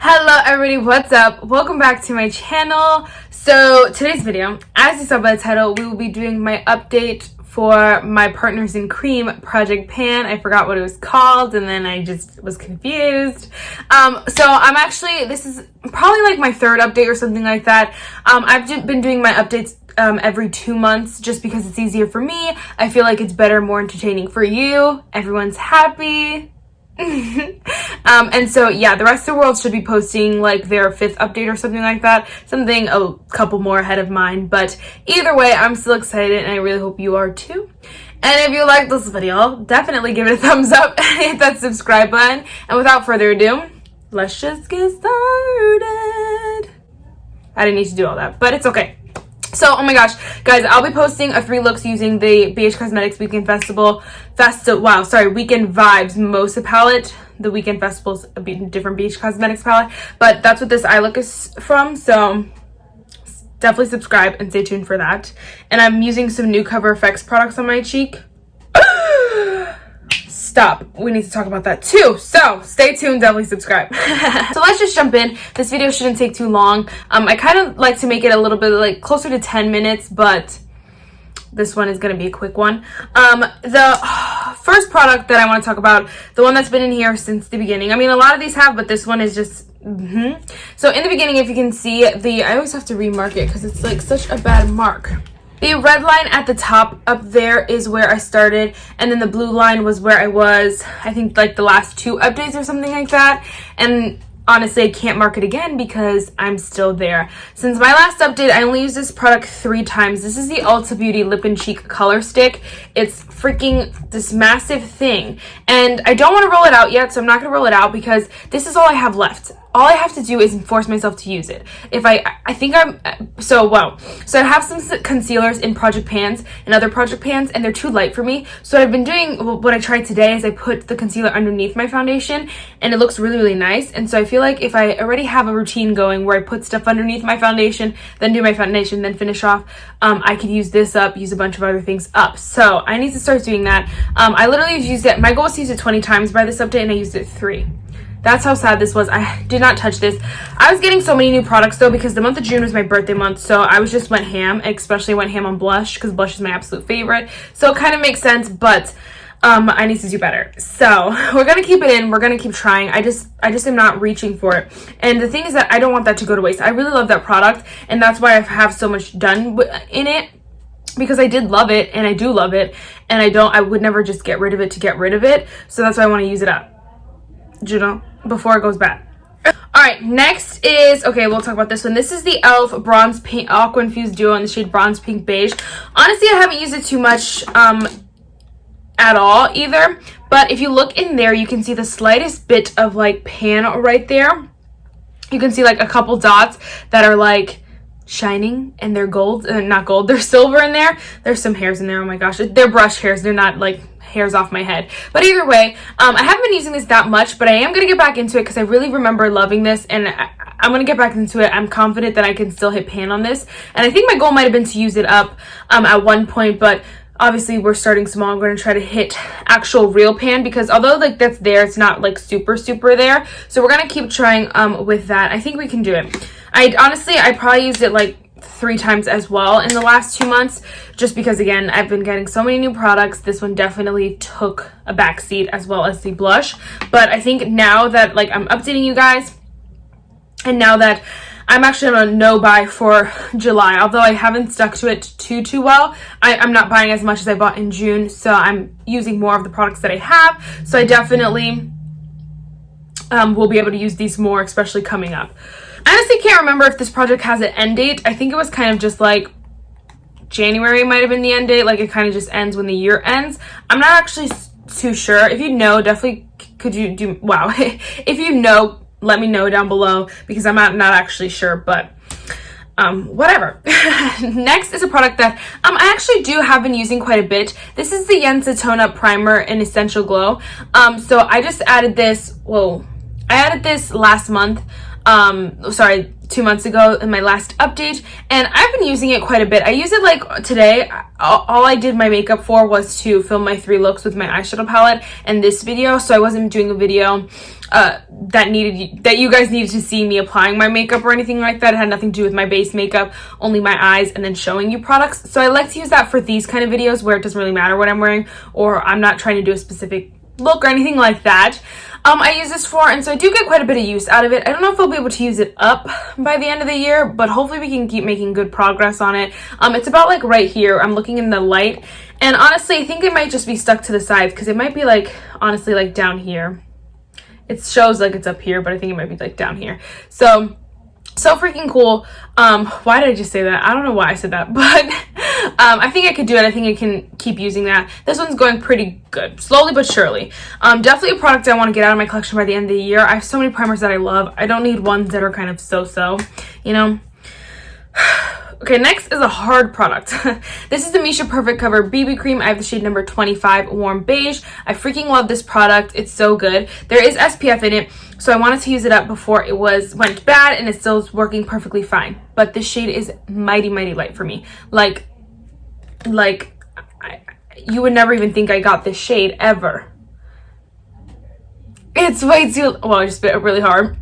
Hello everybody, what's up? Welcome back to my channel. So today's video, as you saw by the title, we will be doing my update for my Partners in Cream Project Pan. I forgot what it was called and then I just was confused. So I'm actually, this is probably like my third update or something like that. I've been doing my updates every 2 months just because it's easier for me. I feel like it's better, more entertaining for you. Everyone's happy. And so yeah, the rest of the world should be posting like their 5th update or something like that, something a couple more ahead of mine, but either way I'm still excited and I really hope you are too. And if you like this video, definitely give it a thumbs up and hit that subscribe button. And without further ado, let's just get started. I didn't need to do all that, but it's okay. So, oh my gosh, guys, I'll be posting a 3 looks using the Beige Cosmetics Weekend Weekend Vibes Mimosa palette. The Weekend Festival's a different Beige Cosmetics palette, but that's what this eye look is from, so definitely subscribe and stay tuned for that. And I'm using some new Cover FX products on my cheek. Stop. We need to talk about that too. So stay tuned, definitely subscribe. So let's just jump in. This video shouldn't take too long. I kind of like to make it a little bit like closer to 10 minutes, but this one is going to be a quick one. The first product that I want to talk about, the one that's been in here since the beginning. I mean, a lot of these have, but this one is just So in the beginning, if you can see, I always have to remark it because it's like such a bad mark. The red line at the top up there is where I started, and then the blue line was where I was, I think, like the last 2 updates or something like that. And honestly, I can't mark it again because I'm still there. Since my last update, I only used this product 3 times. This is the Ulta Beauty Lip and Cheek Color Stick. It's freaking this massive thing. And I don't want to roll it out yet, so I'm not going to roll it out because this is all I have left. All I have to do is force myself to use it. So I have some concealers in Project Pans and other Project Pans, and they're too light for me. So what I've been doing, what I tried today is I put the concealer underneath my foundation, and it looks really, really nice. And so I feel like if I already have a routine going where I put stuff underneath my foundation, then do my foundation, then finish off, I could use this up, use a bunch of other things up. So I need to start doing that. I literally used it, my goal was to use it 20 times by this update, and I used it 3. That's how sad this was. I did not touch this. I was getting so many new products though because the month of June was my birthday month, so I just went ham, especially went ham on blush because blush is my absolute favorite. So it kind of makes sense, but I need to do better. So we're gonna keep it in. We're gonna keep trying. I just am not reaching for it. And the thing is that I don't want that to go to waste. I really love that product, and that's why I have so much done in it. Because I did love it, and I do love it, and I would never just get rid of it to get rid of it. So that's why I want to use it up, you know, before it goes bad. All right, next is, okay, we'll talk about this one. This is the e.l.f. Bronze Pink Aqua Infused Duo in the shade Bronze Pink Beige. Honestly, I haven't used it too much at all either, but if you look in there, you can see the slightest bit of like pan right there. You can see like a couple dots that are like shining, and they're gold, not gold, they're silver in there. There's some hairs in there. Oh my gosh, they're brush hairs, they're not like hairs off my head. But either way, I haven't been using this that much, but I am gonna get back into it because I really remember loving this, and I'm gonna get back into it. I'm confident that I can still hit pan on this, and I think my goal might have been to use it up at one point, but obviously we're starting small. I'm going to try to hit actual real pan because although like that's there, it's not like super there. So we're going to keep trying with that. I think we can do it. I probably used it like 3 times as well in the last 2 months, just because again I've been getting so many new products. This one definitely took a backseat, as well as the blush. But I think now that like I'm updating you guys, and now that I'm actually on a no buy for July, although I haven't stuck to it too well. I'm not buying as much as I bought in June, so I'm using more of the products that I have. So I definitely will be able to use these more, especially coming up. I honestly can't remember if this project has an end date. I think it was kind of just like January might have been the end date. Like it kind of just ends when the year ends. I'm not actually too sure. If you know, definitely could you do, wow. If you know, let me know down below because I'm not actually sure, but whatever. Next is a product that I actually have been using quite a bit. This is the Yensa Tone Up Primer in Essential Glow. So I just added this, I added this last month. 2 months ago in my last update, and I've been using it quite a bit. I use it like today. All I did my makeup for was to film my 3 looks with my eyeshadow palette and this video, so I wasn't doing a video that you guys needed to see me applying my makeup or anything like that. It had nothing to do with my base makeup, only my eyes, and then showing you products. So I like to use that for these kind of videos where it doesn't really matter what I'm wearing, or I'm not trying to do a specific look or anything like that. I use this for, and so I do get quite a bit of use out of it. I don't know if I'll be able to use it up by the end of the year, but hopefully we can keep making good progress on it. It's about like right here. I'm looking in the light, and honestly I think it might just be stuck to the sides, because it might be like honestly like down here. It shows like it's up here, but I think it might be like down here. So freaking cool. Why did I just say that? I don't know why I said that, but I think I could do it. I think I can keep using that. This one's going pretty good, slowly but surely. Definitely a product I want to get out of my collection by the end of the year. I have so many primers that I love. I don't need ones that are kind of so-so, you know. Okay, next is a hard product. This is the Missha Perfect Cover BB Cream. I have the shade number 25, Warm Beige. I freaking love this product. It's so good. There is SPF in it, so I wanted to use it up before it went bad, and it still is working perfectly fine. But this shade is mighty, mighty light for me. Like you would never even think I got this shade ever. It's way too, well, I just bit it really hard.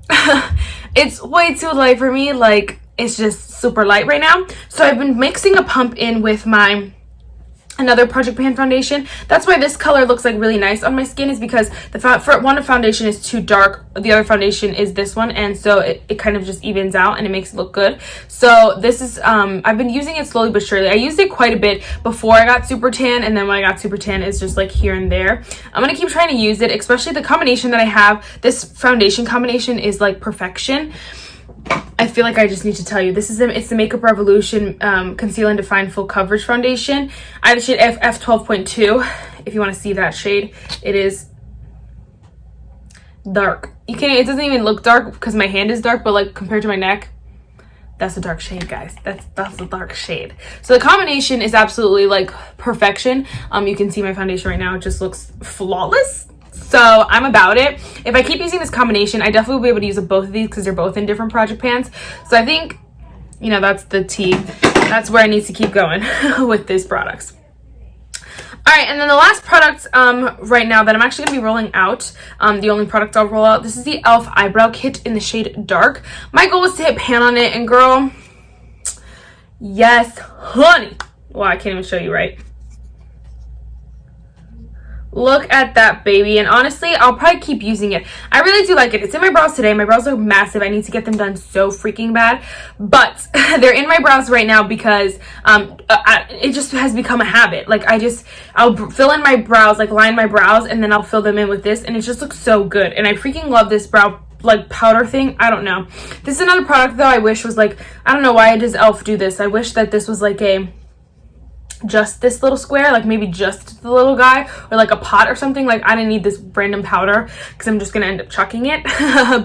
It's way too light for me. Like, it's just super light right now. So I've been mixing a pump in with my another Project Pan foundation. That's why this color looks like really nice on my skin, is because one foundation is too dark, the other foundation is this one, and so it kind of just evens out and it makes it look good. So this is I've been using it slowly but surely. I used it quite a bit before I got super tan, and then when I got super tan it's just like here and there. I'm gonna keep trying to use it, especially the combination that I have. This foundation combination is like perfection. I feel like I just need to tell you, it's the Makeup Revolution Conceal and Define Full Coverage Foundation. I have the shade F12.2. If you want to see that shade, it is dark. It doesn't even look dark because my hand is dark, but like compared to my neck, that's a dark shade, guys. That's a dark shade. So the combination is absolutely like perfection. You can see my foundation right now. It just looks flawless. So I'm about it. If I keep using this combination, I definitely will be able to use both of these because they're both in different project pans. So I think, you know, that's the tea. That's where I need to keep going with these products. All right, and then the last product right now that I'm actually going to be rolling out, the only product I'll roll out, this is the e.l.f. Eyebrow Kit in the shade Dark. My goal was to hit pan on it, and girl, yes, honey. Well, I can't even show you right. Look at that, baby. And honestly, I'll probably keep using it. I really do like it. It's in my brows today. My brows are massive. I need to get them done so freaking bad. But they're in my brows right now because it just has become a habit. Like, I'll fill in my brows, like line my brows, and then I'll fill them in with this. And it just looks so good. And I freaking love this brow like powder thing. I don't know. This is another product though I wish was like, I don't know why does e.l.f. do this. I wish that this was like just this little square, like maybe just the little guy, or like a pot or something. Like, I didn't need this random powder because I'm just gonna end up chucking it.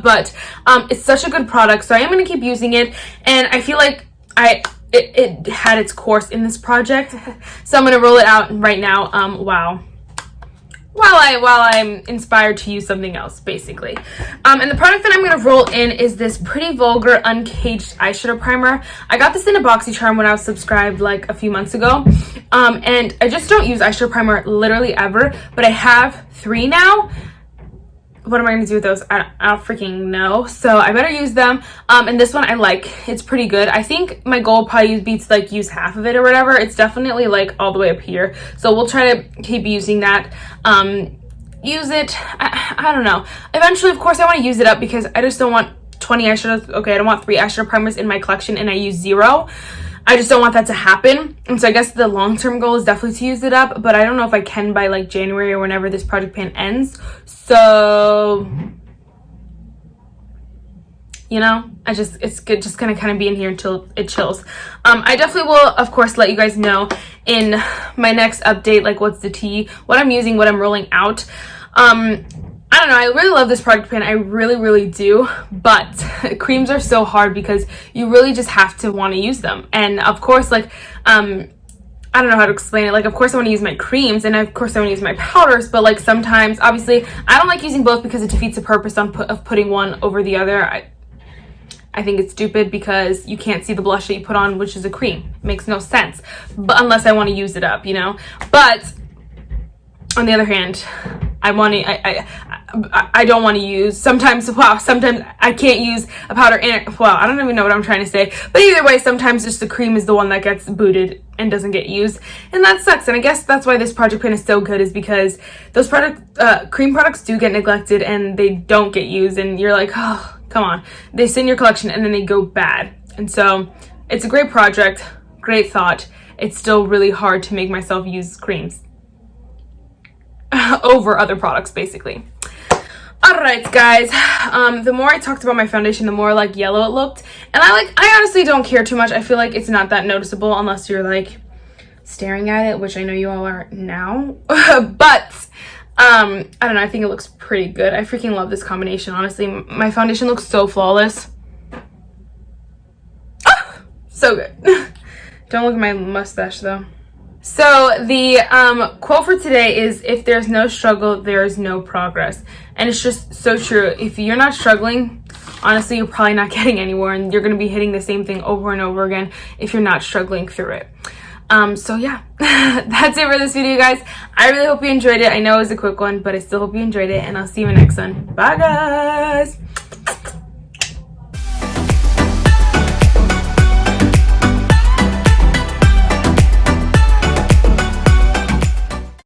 But it's such a good product, so I am gonna keep using it, and I feel like it had its course in this project. So I'm gonna roll it out right now while I'm inspired to use something else, basically. And the product that I'm going to roll in is this Pretty Vulgar Uncaged Eyeshadow Primer. I got this in a BoxyCharm when I was subscribed like a few months ago. And I just don't use eyeshadow primer literally ever, but I have 3 now. What am I going to do with those? I don't freaking know. So I better use them. And this one I like. It's pretty good. I think my goal would probably be to like use half of it or whatever. It's definitely like all the way up here. So we'll try to keep using that. Use it. I don't know. Eventually, of course, I want to use it up because I just don't want 20 eyeshadows. Okay, I don't want 3 eyeshadow primers in my collection and I use 0. I just don't want that to happen. And so I guess the long-term goal is definitely to use it up, but I don't know if I can by like January or whenever this project pan ends. So, you know, it's good just gonna kind of be in here until it chills. I definitely will, of course, let you guys know in my next update, like what's the tea, what I'm using, what I'm rolling out. I don't know, I really love this project pan. I really, really do. But creams are so hard because you really just have to want to use them. And of course, like, I don't know how to explain it. Like, of course I want to use my creams and of course I want to use my powders, but like sometimes, obviously, I don't like using both because it defeats the purpose of putting one over the other. I I think it's stupid because you can't see the blush that you put on, which is a cream. It makes no sense, but unless I want to use it up, you know. But on the other hand, I don't want to use, sometimes I can't use a powder in it. Well, I don't even know what I'm trying to say, but either way, sometimes just the cream is the one that gets booted and doesn't get used, and that sucks. And I guess that's why this project pan is so good, is because those cream products do get neglected and they don't get used, and you're like, oh, come on. They sit in your collection and then they go bad. And so it's a great project, great thought. It's still really hard to make myself use creams over other products, basically. Alright guys, the more I talked about my foundation, the more like yellow it looked, and I honestly don't care too much. I feel like it's not that noticeable unless you're like staring at it, which I know you all are now. But I don't know, I think it looks pretty good. I freaking love this combination, honestly. My foundation looks so flawless. Ah, so good. Don't look at my mustache though. So the quote for today is, if there's no struggle, there is no progress. And it's just so true. If you're not struggling, honestly, you're probably not getting anywhere, and you're going to be hitting the same thing over and over again if you're not struggling through it. So yeah, that's it for this video, guys. I really hope you enjoyed it. I know it was a quick one, but I still hope you enjoyed it, and I'll see you in the next one. Bye, guys.